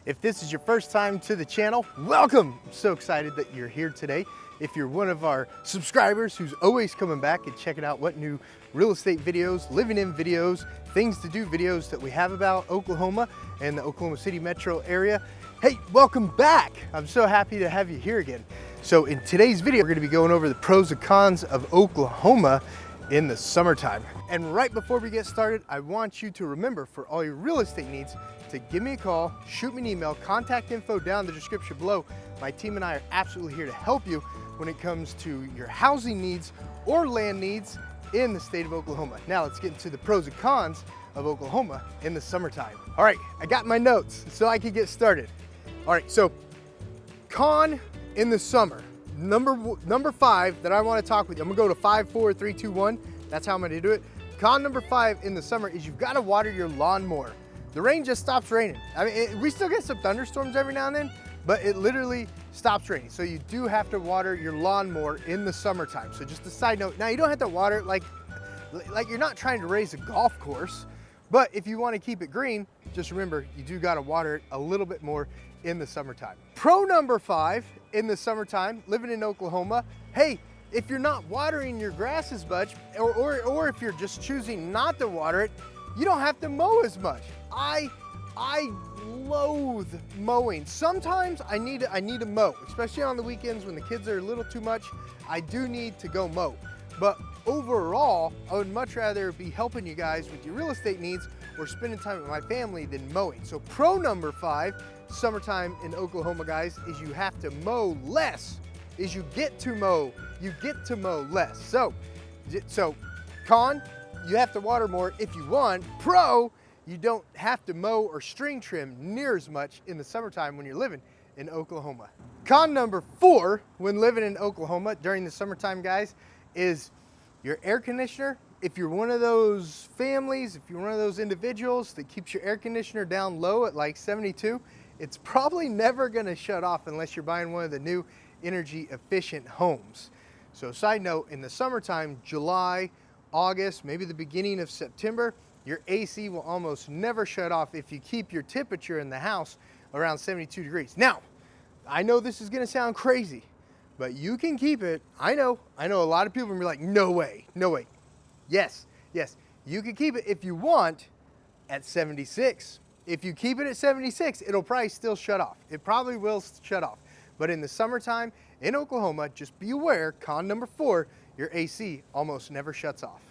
If this is your first time to the channel, welcome. I'm so excited that you're here today. If you're one of our subscribers who's always coming back and checking out what new real estate videos, living in videos, things to do videos that we have about Oklahoma and the Oklahoma City metro area, hey, welcome back. I'm so happy to have you here again. So in today's video, we're gonna be going over the pros and cons of Oklahoma in the summertime. And right before we get started, I want you to remember, for all your real estate needs, to give me a call, shoot me an email, contact info down in the description below. My team and I are absolutely here to help you when it comes to your housing needs or land needs in the state of Oklahoma. Now let's get into the pros and cons of Oklahoma in the summertime. All right, I got my notes so I can get started. All right, so con in the summer. Number 5 that I want to talk with you. I'm gonna go to 5, 4, 3, 2, 1. That's how I'm gonna do it. Con number 5 in the summer is you've got to water your lawn more. The rain just stops raining. I mean, we still get some thunderstorms every now and then, but it literally stops raining. So you do have to water your lawn more in the summertime. So just a side note, now you don't have to water it like you're not trying to raise a golf course, but if you want to keep it green, just remember you do got to water it a little bit more in the summertime. Pro number 5 in the summertime, living in Oklahoma, hey, if you're not watering your grass as much, or if you're just choosing not to water it, you don't have to mow as much. I loathe mowing. Sometimes I need to mow, especially on the weekends when the kids are a little too much. I do need to go mow. But overall, I would much rather be helping you guys with your real estate needs or spending time with my family than mowing. So pro number 5, summertime in Oklahoma, guys, is you have to mow less. Is you get to mow less. So con, you have to water more if you want. Pro, you don't have to mow or string trim near as much in the summertime when you're living in Oklahoma. Con number 4 when living in Oklahoma during the summertime, guys, is your air conditioner. If you're one of those families, if you're one of those individuals that keeps your air conditioner down low at like 72, it's probably never gonna shut off unless you're buying one of the new energy efficient homes. So side note, in the summertime, July, August, maybe the beginning of September, your AC will almost never shut off if you keep your temperature in the house around 72 degrees. Now, I know this is gonna sound crazy, but you can keep it. I know a lot of people are gonna be like, no way. Yes, you can keep it if you want at 76. If you keep it at 76, it'll probably still shut off. It probably will shut off. But in the summertime in Oklahoma, just be aware, con number 4, your AC almost never shuts off.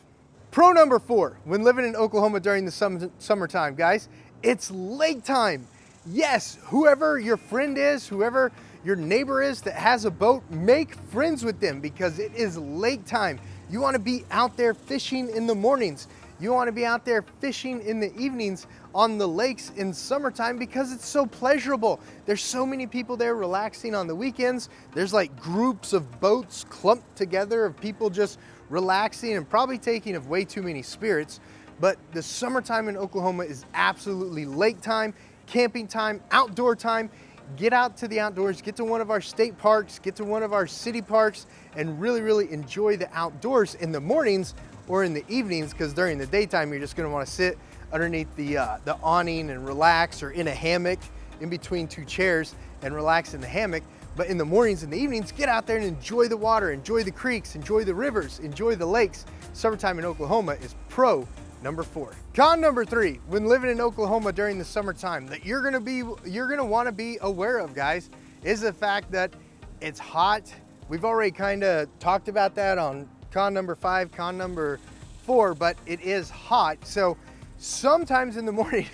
Pro number 4, when living in Oklahoma during the summertime, guys, it's lake time. Yes, whoever your friend is, whoever your neighbor is that has a boat, make friends with them because it is lake time. You want to be out there fishing in the mornings. You want to be out there fishing in the evenings on the lakes in summertime because it's so pleasurable. There's so many people there relaxing on the weekends. There's like groups of boats clumped together of people just relaxing and probably taking of way too many spirits. But the summertime in Oklahoma is absolutely lake time, camping time, outdoor time. Get out to the outdoors, get to one of our state parks, get to one of our city parks, and really enjoy the outdoors in the mornings or in the evenings, because during the daytime, you're just gonna wanna sit underneath the awning and relax, or in a hammock in between 2 chairs and relax in the hammock. But in the mornings and the evenings, get out there and enjoy the water, enjoy the creeks, enjoy the rivers, enjoy the lakes. Summertime in Oklahoma is pro number 4. Con number 3, when living in Oklahoma during the summertime, that you're gonna wanna be aware of, guys, is the fact that it's hot. We've already kind of talked about that on con number 5, con number 4, but it is hot. So sometimes in the morning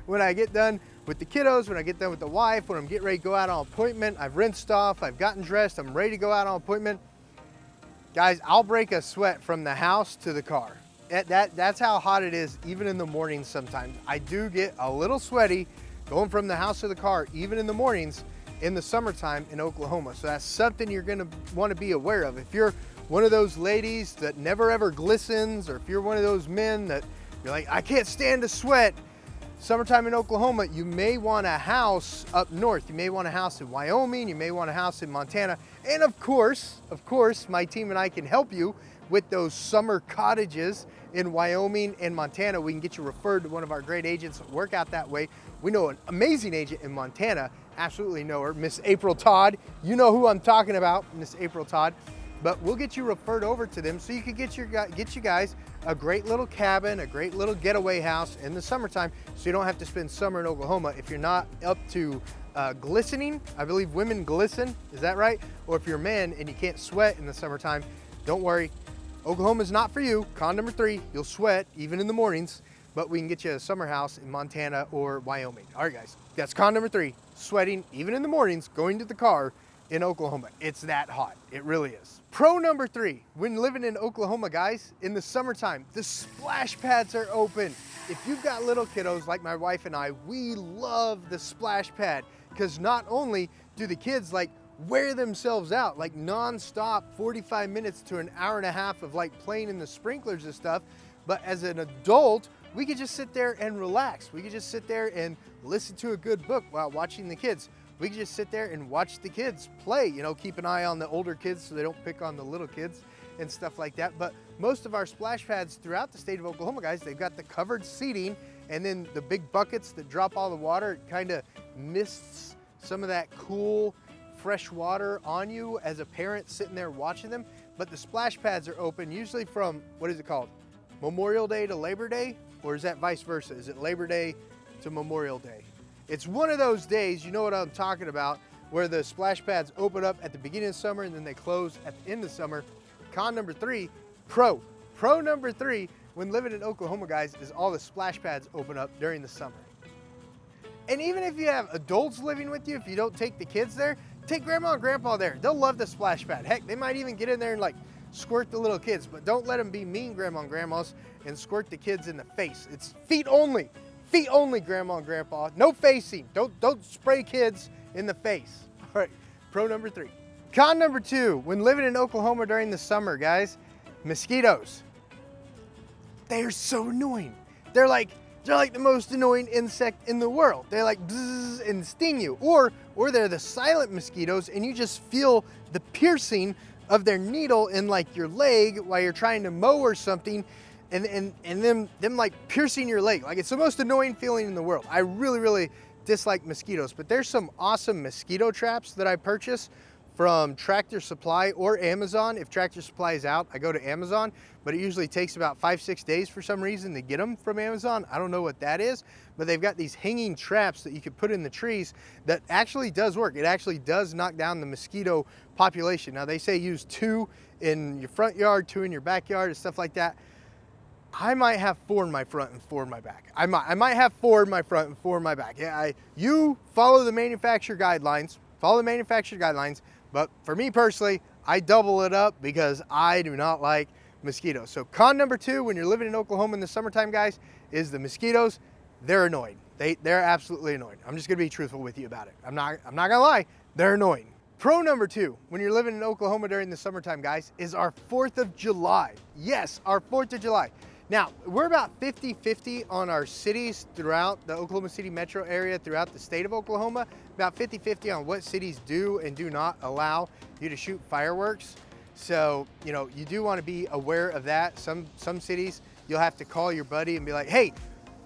when I get done with the kiddos, when I get done with the wife, when I'm getting ready to go out on appointment, I've rinsed off, I've gotten dressed, I'm ready to go out on appointment. Guys, I'll break a sweat from the house to the car. That's how hot it is, even in the mornings sometimes. I do get a little sweaty going from the house to the car, even in the mornings in the summertime in Oklahoma. So that's something you're gonna wanna be aware of. If you're one of those ladies that never ever glistens, or if you're one of those men that you're like, I can't stand to sweat, summertime in Oklahoma, you may want a house up north. You may want a house in Wyoming, you may want a house in Montana. And of course, my team and I can help you with those summer cottages in Wyoming and Montana, we can get you referred to one of our great agents that work out that way. We know an amazing agent in Montana, absolutely know her, Miss April Todd. You know who I'm talking about, Miss April Todd. But we'll get you referred over to them so you can get you guys a great little cabin, a great little getaway house in the summertime, so you don't have to spend summer in Oklahoma if you're not up to glistening. I believe women glisten, is that right? Or if you're a man and you can't sweat in the summertime, don't worry. Oklahoma's not for you. Con number 3, you'll sweat even in the mornings, but we can get you a summer house in Montana or Wyoming. All right, guys, that's con number 3, sweating even in the mornings, going to the car in Oklahoma. It's that hot, it really is. Pro number 3, when living in Oklahoma, guys, in the summertime, the splash pads are open. If you've got little kiddos like my wife and I, we love the splash pad because not only do the kids like wear themselves out like non-stop 45 minutes to an hour and a half of like playing in the sprinklers and stuff, but as an adult, we could just sit there and relax. We could just sit there and listen to a good book while watching the kids. We can just sit there and watch the kids play, you know, keep an eye on the older kids so they don't pick on the little kids and stuff like that. But most of our splash pads throughout the state of Oklahoma, guys, they've got the covered seating and then the big buckets that drop all the water. It kind of mists some of that cool, fresh water on you as a parent sitting there watching them. But the splash pads are open usually from, what is it called? Memorial Day to Labor Day? Or is that vice versa? Is it Labor Day to Memorial Day? It's one of those days, you know what I'm talking about, where the splash pads open up at the beginning of summer and then they close at the end of summer. Con number 3, pro number 3, when living in Oklahoma, guys, is all the splash pads open up during the summer. And even if you have adults living with you, if you don't take the kids there, take grandma and grandpa there. They'll love the splash pad. Heck, they might even get in there and like squirt the little kids, but don't let them be mean grandma and grandmas and squirt the kids in the face. It's feet only. Feet only, grandma and grandpa. No facing. Don't spray kids in the face. All right, pro number 3. Con number 2, when living in Oklahoma during the summer, guys, mosquitoes. They are so annoying. They're like the most annoying insect in the world. They like bzzz and sting you. Or they're the silent mosquitoes and you just feel the piercing of their needle in like your leg while you're trying to mow or something. And them like piercing your leg. Like, it's the most annoying feeling in the world. I really dislike mosquitoes, but there's some awesome mosquito traps that I purchase from Tractor Supply or Amazon. If Tractor Supply is out, I go to Amazon, but it usually takes about 5-6 days for some reason to get them from Amazon. I don't know what that is, but they've got these hanging traps that you could put in the trees that actually does work. It actually does knock down the mosquito population. Now, they say use 2 in your front yard, 2 in your backyard and stuff like that. I might have 4 in my front and 4 in my back. I might have 4 in my front and 4 in my back. Yeah, you follow the manufacturer guidelines, but for me personally, I double it up because I do not like mosquitoes. So con number 2, when you're living in Oklahoma in the summertime, guys, is the mosquitoes. They're annoying. They're absolutely annoying. I'm just gonna be truthful with you about it. I'm not gonna lie, they're annoying. Pro number 2, when you're living in Oklahoma during the summertime, guys, is our 4th of July. Yes, our 4th of July. Now, we're about 50-50 on our cities throughout the Oklahoma City metro area, throughout the state of Oklahoma, about 50-50 on what cities do and do not allow you to shoot fireworks. So, you know, you do want to be aware of that. Some cities, you'll have to call your buddy and be like, hey,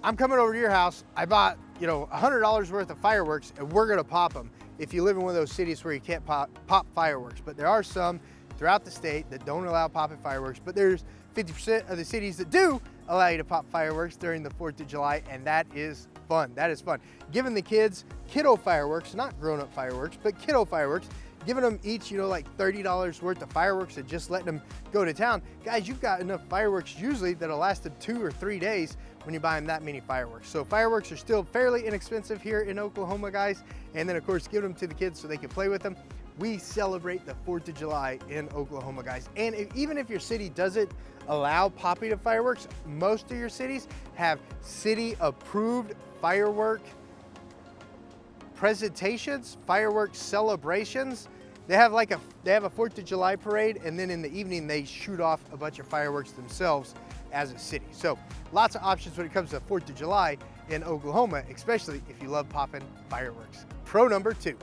I'm coming over to your house. I bought, you know, $100 worth of fireworks and we're gonna pop them. If you live in one of those cities where you can't pop fireworks. But there are some throughout the state that don't allow popping fireworks, but there's 50% of the cities that do allow you to pop fireworks during the 4th of July, and that is fun. That is fun. Giving the kids kiddo fireworks, not grown-up fireworks, but kiddo fireworks, giving them each, you know, like $30 worth of fireworks and just letting them go to town. Guys, you've got enough fireworks usually that'll last 2 or 3 days when you buy them that many fireworks. So fireworks are still fairly inexpensive here in Oklahoma, guys. And then of course, give them to the kids so they can play with them. We celebrate the 4th of July in Oklahoma, guys. And even if your city doesn't allow popping of fireworks, most of your cities have city-approved firework presentations, fireworks celebrations. They have a 4th of July parade, and then in the evening they shoot off a bunch of fireworks themselves as a city. So lots of options when it comes to the 4th of July in Oklahoma, especially if you love popping fireworks. Pro number 2.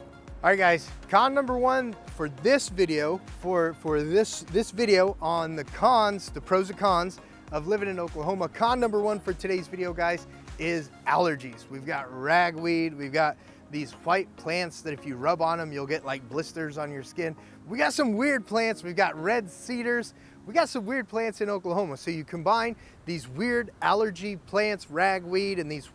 All right, guys, con number one for this video, for this video on the cons, the pros and cons of living in Oklahoma. Con number one for today's video, guys, is allergies. We've got ragweed, we've got these white plants that if you rub on them, you'll get like blisters on your skin. We got some weird plants. We've got red cedars. We got some weird plants in Oklahoma. So you combine these weird allergy plants, ragweed, and these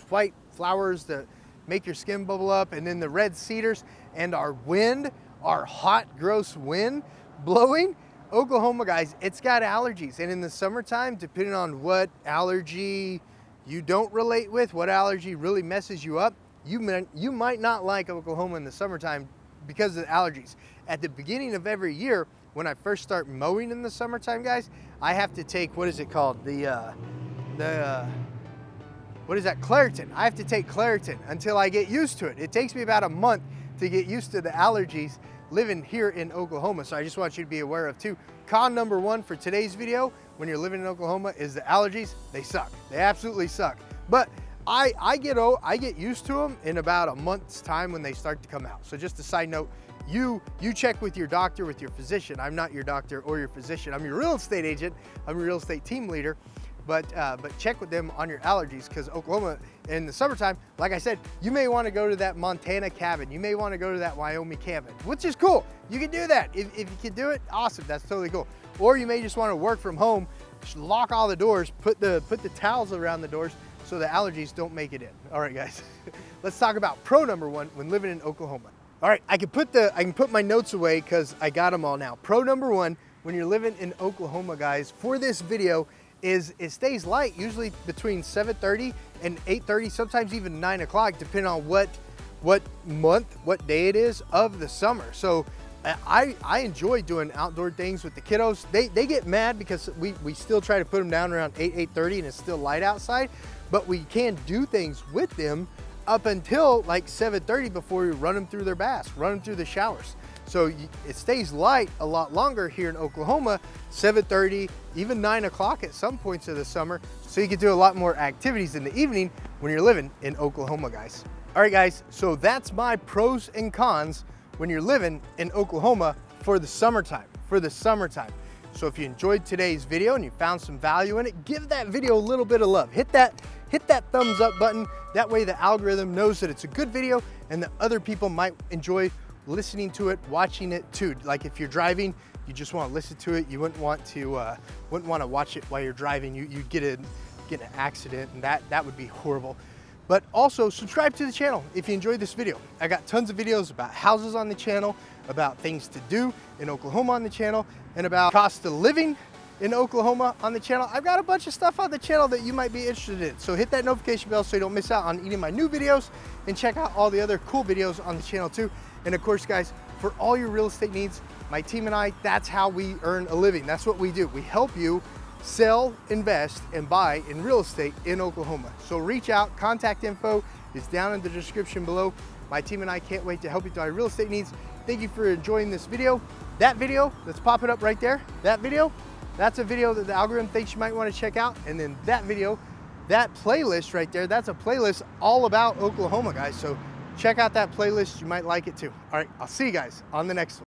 white flowers that make your skin bubble up, and then the red cedars and our wind, our hot, gross wind blowing. Oklahoma, guys, it's got allergies. And in the summertime, depending on what allergy you don't relate with, what allergy really messes you up, you might not like Oklahoma in the summertime because of the allergies. At the beginning of every year, when I first start mowing in the summertime, guys, I have to take, what is it called? What is that? Claritin. I have to take Claritin until I get used to it. It takes me about a month to get used to the allergies living here in Oklahoma. So I just want you to be aware of too. Con number one for today's video when you're living in Oklahoma is the allergies. They suck. They absolutely suck. But I get used to them in about a month's time when they start to come out. So just a side note, you check with your doctor, with your physician. I'm not your doctor or your physician. I'm your real estate agent. I'm your real estate team leader. But check with them on your allergies, because Oklahoma in the summertime, like I said, you may want to go to that Montana cabin. You may want to go to that Wyoming cabin, which is cool. You can do that. If you can do it, awesome. That's totally cool. Or you may just want to work from home, just lock all the doors, put the towels around the doors so the allergies don't make it in. All right, guys, let's talk about pro number one when living in Oklahoma. All right, I can put my notes away because I got them all now. Pro number one when you're living in Oklahoma, guys, for this video is it stays light, usually between 7:30 and 8:30, sometimes even 9 o'clock, depending on what month, what day it is of the summer. So I enjoy doing outdoor things with the kiddos. They get mad because we still try to put them down around 8:30 and it's still light outside, but we can do things with them up until like 7:30 before we run them through their baths, run them through the showers. So it stays light a lot longer here in Oklahoma, 7:30, even 9 o'clock at some points of the summer. So you can do a lot more activities in the evening when you're living in Oklahoma, guys. All right, guys, so that's my pros and cons when you're living in Oklahoma for the summertime, So if you enjoyed today's video and you found some value in it, give that video a little bit of love. Hit that thumbs up button. That way the algorithm knows that it's a good video and that other people might enjoy listening to it, watching it too. Like if you're driving, you just want to listen to it. You wouldn't want to watch it while you're driving. You'd get an accident, and that would be horrible. But also subscribe to the channel if you enjoyed this video. I got tons of videos about houses on the channel, about things to do in Oklahoma on the channel, and about cost of living in Oklahoma on the channel. I've got a bunch of stuff on the channel that you might be interested in. So hit that notification bell so you don't miss out on any of my new videos, and check out all the other cool videos on the channel too. And of course, guys, for all your real estate needs, my team and I, that's how we earn a living. That's what we do. We help you sell, invest, and buy in real estate in Oklahoma. So reach out. Contact info is down in the description below. My team and I can't wait to help you through your real estate needs. Thank you for enjoying this video. That video that's popping up right there, that video, that's a video that the algorithm thinks you might want to check out. And then that video, that playlist right there, that's a playlist all about Oklahoma, guys. So check out that playlist. You might like it too. All right, I'll see you guys on the next one.